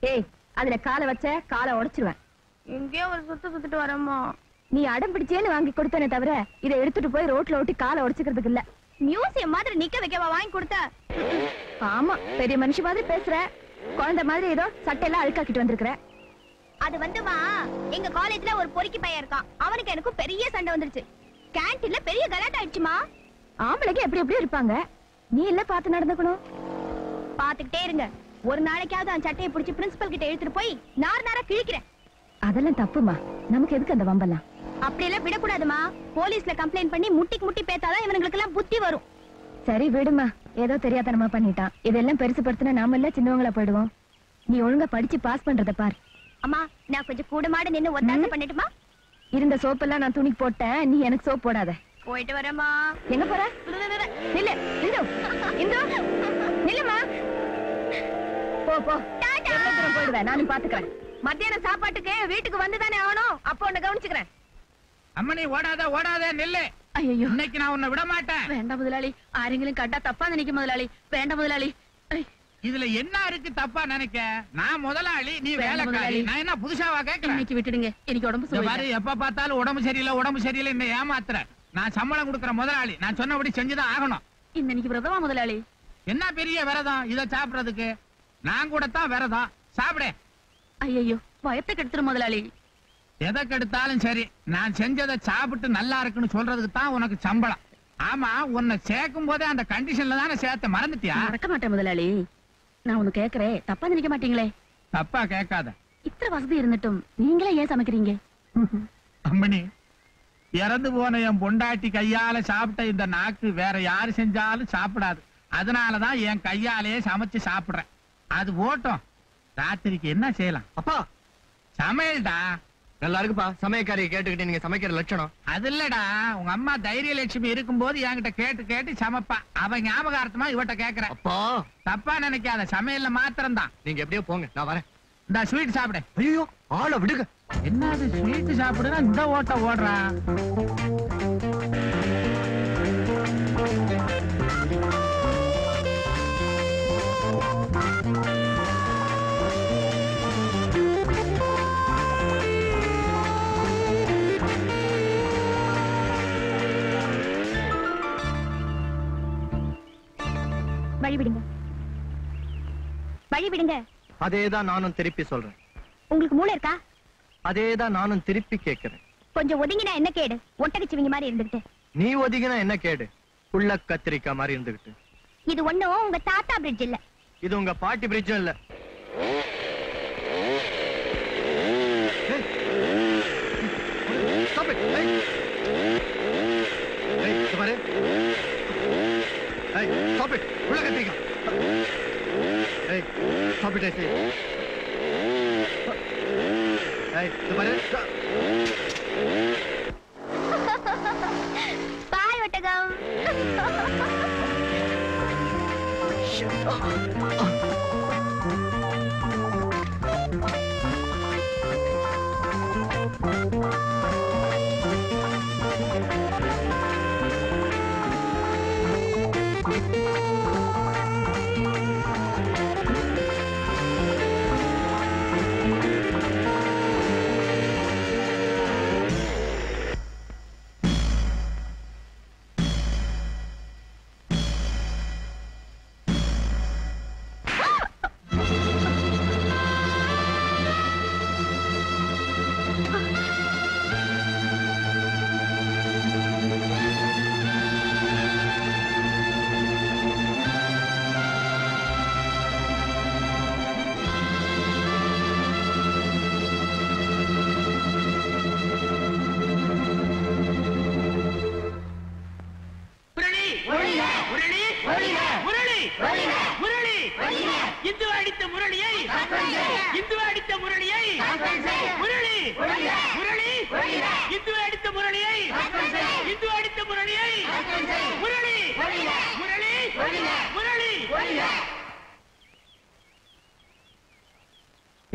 ஏய், அதுல காலை வச்ச காலை உடைச்சிருவேன். எங்கேயோ ஒரு சுத்திட்டு வரமா. நீ அடம் பிடிச்சேன்னு வாங்கி கொடுத்தனே தவிர இதை எடுத்துட்டு போய் ரோட்ல ஓட்டி காலை உடைச்சுக்கிறதுக்கு இல்ல. மியூசியம் மாதிரி நிக்க வைக்கவா வாங்கி கொடுத்த? ஆமா, பெரிய மனுஷ மாதிரி பேசுற. குழந்தை மாதிரி ஏதோ சட்டையெல்லாம் அழுக்காக்கிட்டு வந்திருக்கிற. அது வந்துமா, எங்க காலேஜ்ல ஒரு பொறுக்கி பையன் இருக்கான். அவனுக்கு எனக்கும் பெரிய சண்டை வந்துருச்சு. கேண்டீன்ல பெரிய கலாட்டா ஆயிடுச்சுமா. ஆம்பளைக்கு எப்படி எப்படி இருப்பாங்க, நீ இல்ல பாத்து நடந்துக்கணும். பாத்துக்கிட்டே இருங்க, ஒரு நாளைக்காவது அந்த சட்டையை பிடிச்சி பிரின்சிபல் கிட்ட எடுத்துட்டு போய் நார கிழிக்கிறேன். அதெல்லாம் தப்புமா, நமக்கு எதுக்கு அந்த வம்பெல்லாம்? அப்படியெல்லாம் விடக்கூடாதுமா. போலீஸ்ல கம்ப்ளைண்ட் பண்ணி முட்டிக்கு பேத்தாதான் இவனுங்களுக்கு எல்லாம் புத்தி வரும். சரி விடுமா, ஏதோ தெரியாதனமா பண்ணிட்டான். இதெல்லாம் பெருசுபடுத்தினா நாம எல்லாம் சின்னவங்களா போயிடுவோம். நீ ஒழுங்கா படிச்சு பாஸ் பண்றத பார். அம்மா, நான் கொஞ்சம் கூடமாட நின்னு ஒத்தாசை பண்ணிட்டுமா? இருந்த சோப்பெல்லாம் நான் துணிக்கு போட்டேன், நீ எனக்கு சோப் போடாத. போயிட்டு வரேம்மா. எங்க போற? நில்லு, இந்து, இந்து, நில்லுமா. போ போ, எவ்வளவு தூரம் போயிடுவேன், நானும் பாத்துக்கிறேன். மத்தியான சாப்பாட்டுக்கு வீட்டுக்கு வந்துதானே ஆகணும், அப்போ உன்னை கவனிச்சுக்கிறேன். அம்மனி ஓடாத ஓடாத நெல்லு. ஐயோ, இன்னைக்கு நான் உன்னை விட மாட்டேன். வேண்டாம் முதலாளி, ஆരെങ്കിലും கண்டா தப்பா நினைக்க முதலாளி. வேண்டாம் முதலாளி. இதுல என்ன இருக்கு தப்பா நினைக்க? நான் முதலாளி, நீ வேலைக்காரி. நான் என்ன புதுசாவா கேக்குறேன்? இன்னைக்கு விட்டுடுங்க, எனக்கு உடம்பு சரியில்லை. எப்ப பார்த்தாலும் உடம்பு சரியில்லை என்ன ஏமாத்துற. நான் சம்பளம் கொடுக்கற முதலாளி, நான் சொன்னபடி செஞ்சுதான் ஆகணும். இன்னைக்கு விரதமா முதலாளி? என்ன பெரிய விரதம் இத சாப்பிடறதுக்கு? நான் கூட தான் விரதம். சாப்பிடு. ஐயோ, வயத்தை கெடுத்துரும் முதலாளி. எதை கெடுத்தாலும் சரி, நான் செஞ்சதை சாப்பிட்டு நல்லா இருக்குன்னு சொல்றதுக்கு தான் உனக்கு சம்பளம். ஆமா, உன்னை சேர்க்கும் போதே அந்த கண்டிஷன்ல தானே சேர்த்த, மறந்துட்டியா? மறக்க மாட்டேன் முதலாளி. நான் ஒண்ணு கேக்குறேன், தப்பா நினைக்க மாட்டீங்களே? தப்பா கேட்காத. இத்தனை வசதி இருந்துட்டும் நீங்களே ஏன் சமைக்கிறீங்க? அம்மணி, இறந்து போன என் பொண்டாட்டி கையால சாப்பிட்ட இந்த நாக்கு வேற யாரு செஞ்சாலும் சாப்பிடாது. அதனாலதான் என் கையாலேயே சமைச்சு சாப்பிடுறேன். அது போட்டோம், ராத்திரிக்கு என்ன செய்யலாம்? அப்பா, சமையல்டா. நல்லா இருக்குப்பா. சமயக்காரியை கேட்டுக்கிட்டு நீங்க சமைக்கிற லட்சணம் அது இல்லடா, உங்க அம்மா தைரியலட்சுமி இருக்கும் போது என்கிட்ட கேட்டு கேட்டு சமைப்பா. அவ ஞாபகார்த்தமா இவட்ட கேக்குற. அப்பா, தப்பா நினைக்காத, சமையல்ல மாத்திரம் தான். நீங்க எப்படியோ போங்க, நான் வரேன். இந்த ஸ்வீட் சாப்பிடு. ஐயோ, ஆளை விடுங்க. என்னது ஸ்வீட் சாப்பிடுனா இந்த ஓட்ட ஓடுறா? வழிவிடுங்க, வழிவிடுங்க. அதேதான் நானும் திருப்பி சொல்றேன். உங்களுக்கு மூளை இருக்கா? அதேதான் நானும் திருப்பி கேட்கிறேன். கொஞ்சம் ஒதுங்கினா என்ன கேடு? ஒட்டகச்சிவிங்க மாதிரி இருந்துகிட்டு. நீ ஒதுங்கினா என்ன கேடு? புள்ள கத்திரிக்காய் மாதிரி இருந்துகிட்டு. இது ஒண்ணும் உங்க தாத்தா பிரிட்ஜ் இல்ல, இது உங்க பாட்டி பிரிட்ஜும் இல்ல. Stop it. Hey. Hey, பாரு. Hey, stop it. புள்ள கத்திரிக்காய். Hey, stop it, I say. Hey, பாரு. பாய் ஒட்டகம்.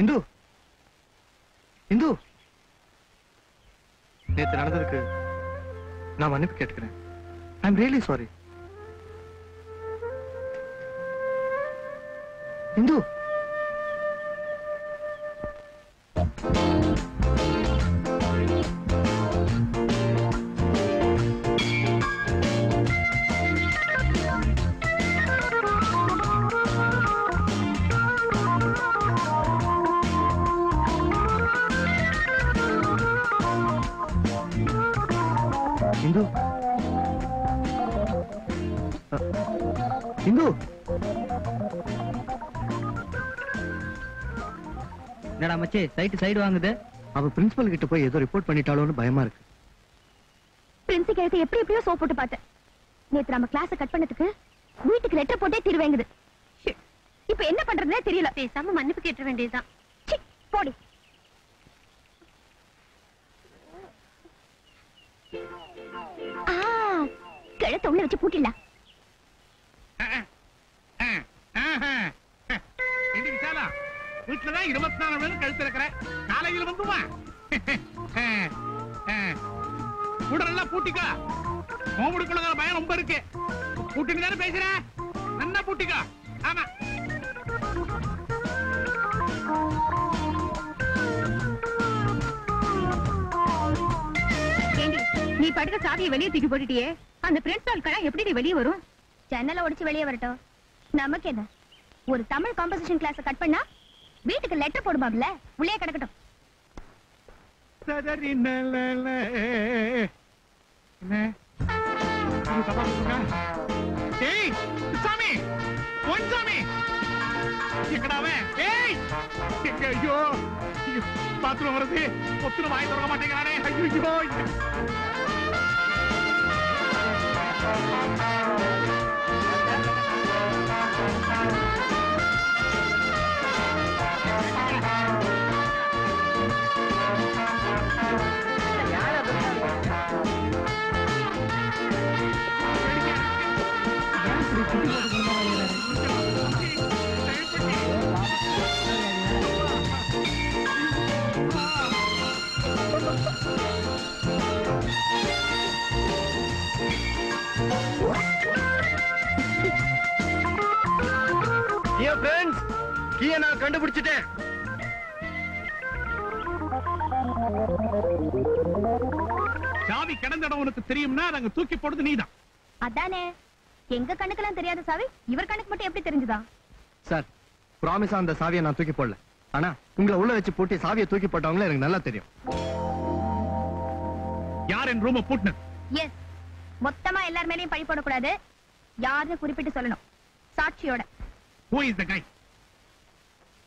இந்து, இந்து, நேத்து நடந்ததுக்கு நான் மன்னிப்பு கேட்டுக்கிறேன். I am really sorry. Hindu, Hindu Hindu என்னடா மச்சி சைடு வாங்குது. அவ பிரின்சிபல் கிட்ட போய் ஏதோ ரிப்போர்ட் பண்ணிட்டாளோன்னு பயமா இருக்கு. பிரின்சி கழுத்து எப்படி எப்படியோ சோப் போட்டு பார்த்தேன். நேத்து நம்ம கிளாஸ் கட் பண்ணதுக்கு வீட்டுக்கு லெட்டர் போட்டே திருவேங்குது. இப்ப என்ன பண்றதுனே தெரியல. பேசாம மன்னிப்பு கேட்ட வேண்டியதுதான். போடி. கிழத்த உள்ள வச்சு பூட்டிடலாம். வீட்டுலதான் 24 மணி கழுத்து இருக்கிற காலையில் வந்துமா கூடலாம் பூட்டிக்கா. கோமுடிக்குள்ள பயம் ரொம்ப இருக்கு. பூட்டின்னு தானே பேசுற. நல்லா பூட்டிக்கா. ஆமா நீ படுக்க சாவியை வெளியே தூக்கி போட்டுட்டியே, அந்த பிரின்சிபால் கடை எப்படி வெளியே வரும்? ஜன்னலை உடைச்சு வெளியே வரட்டும். நமக்கு என்ன, ஒரு தமிழ் காம்போசிஷன் கிளாஸ் கட் பண்ணா வீட்டுக்கு லெட்டர் போடுமாப்ல, உள்ளே கிடக்கட்டும். ஐயோ பாத்ரூம் வருது. ஒத்துன வாய் திறக்க மாட்டேங்கிறானே. ஐயோ கீயை நான் கண்டுபிடிச்சிட்டேன். சாவி கிடந்த இடம் உனக்கு தெரியும்னா அங்க தூக்கி போடுறது நீதான். அதானே, எங்க கண்ணுக்கெல்லாம் தெரியாத சாவி இவர் கண்ணுக்கு மட்டும் எப்படி தெரிஞ்சுதா? சார், ப்ராமிஸா அந்த சாவியை நான் தூக்கி போடல. ஆனா உங்களை உள்ள வச்சு பூட்டி சாவியை தூக்கி போட்டவங்கள எனக்கு நல்லா தெரியும். யார் என் ரூம பூட்டினது? எஸ், மொத்தமா எல்லார் மேலயும் பழி போடக்கூடாது. யாருன்னு குறிப்பிட்டு சொல்லணும், சாட்சியோட. Who is the guy?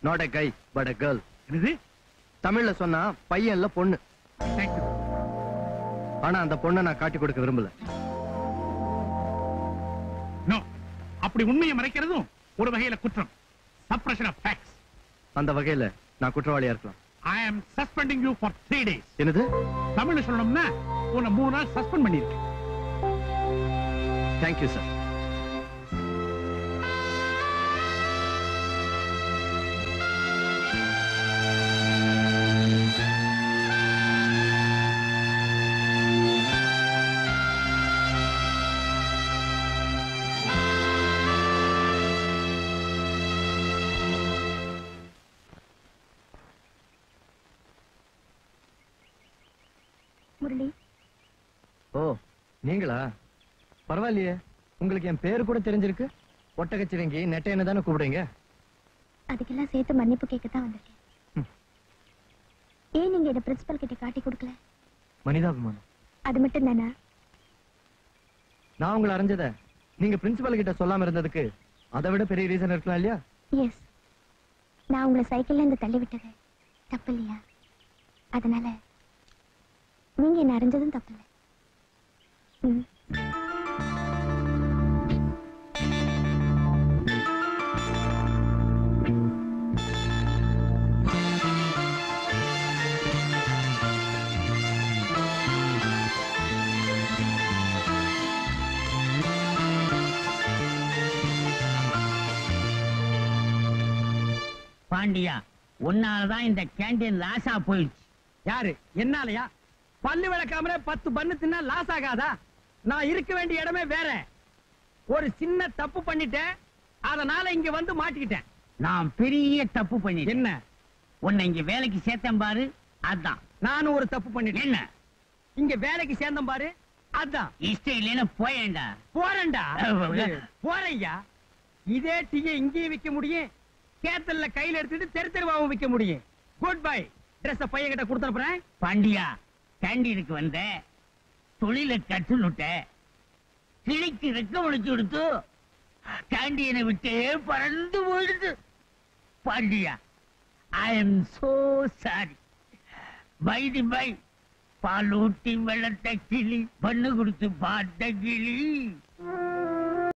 Not a guy, but a girl. என்னது? தமிழ்ல சொன்னா பையன் இல்ல பொண்ணு. Thank you. ஆனா அந்த பொண்ணை நான் காட்டி கொடுக்க விரும்பல. No. அப்படி உண்மையை மறைக்கிறதும் ஒரு வகையில குற்றம். Suppression of facts. அந்த வகையில நான் குற்றவாளியா இருக்கலாம். I am suspending you for 3 days. என்னது? தமிழ்ல சொல்லணும்னா உன்னை 3 நாள் சஸ்பெண்ட் பண்ணிருக்கேன். Thank you, sir. முரளி. ஓ, நீங்களா? பரவாயில்லையே, உங்களுக்கு என் பேரு கூட தெரிஞ்சிருக்கு. ஒட்டகச்சிரங்கி நெட்டையனை தானே கூப்பிடுங்க. அதுக்கெல்லாம் சேர்த்து மன்னிப்பு கேட்கத்தான் வந்திருக்கேன். ஏன் நீங்க இதை பிரின்சிபல் கிட்ட காட்டி கொடுக்கல? மனிதாபிமானம். அது மட்டும் தானா? நான் உங்களை அறிஞ்சத நீங்க பிரின்சிபல் கிட்ட சொல்லாம இருந்ததுக்கு அதை விட பெரிய ரீசன் இருக்கலாம் இல்லையா? எஸ், நான் உங்களை சைக்கிள்ல இருந்து தள்ளி விட்டது தப்பு இல்லையா? அதனால நீங்க என்ன அறிஞ்சதும் தப்பு இல்லை. பாண்டியா, உன்னாலதான் இந்த கேண்டீன் லாஸா போயிடுச்சு. யாரு? என்னாலயா? பல்லு விளக்காமலே 10 பண்ணு தின்னா லாஸ் ஆகாதா? நான் இருக்க வேண்டிய இடமே வேற. ஒரு சின்ன தப்பு பண்ணிட்டேன், அதனால இங்க வந்து மாட்டிக்கிட்டேன். நான் பெரிய தப்பு பண்ணிட்டேன். என்ன? உன்னை இங்க வேலைக்கு சேர்த்தேன் பாரு, அதான். நானும் ஒரு தப்பு பண்ணிட்டேன். என்ன? இங்க வேலைக்கு சேர்ந்தேன் பாரு, அதான். இஷ்டம் இல்லைன்னு போயேண்டா. போறேன்டா. போறையா? இதே டீயை இங்கேயும் விற்க முடியும், கேத்தல்ல கையில எடுத்துட்டு தெரு தெருவாவும் விற்க முடியும். Good bye. ட்ரெஸ் பையன் கிட்ட கொடுத்துறேன். பாண்டியா, கேண்டீனுக்கு வந்த தொழில கற்றுனுட்ட கிளிக்கு ரெக்க முடிச்சு கொடுத்து கேண்டீனை விட்டே பறந்து போயிடுது. Pandya, I am so sorry. பை பால் ஊட்டி வெள்ளத்த கிளி, பண்ணு கொடுத்து பார்த்த கிளி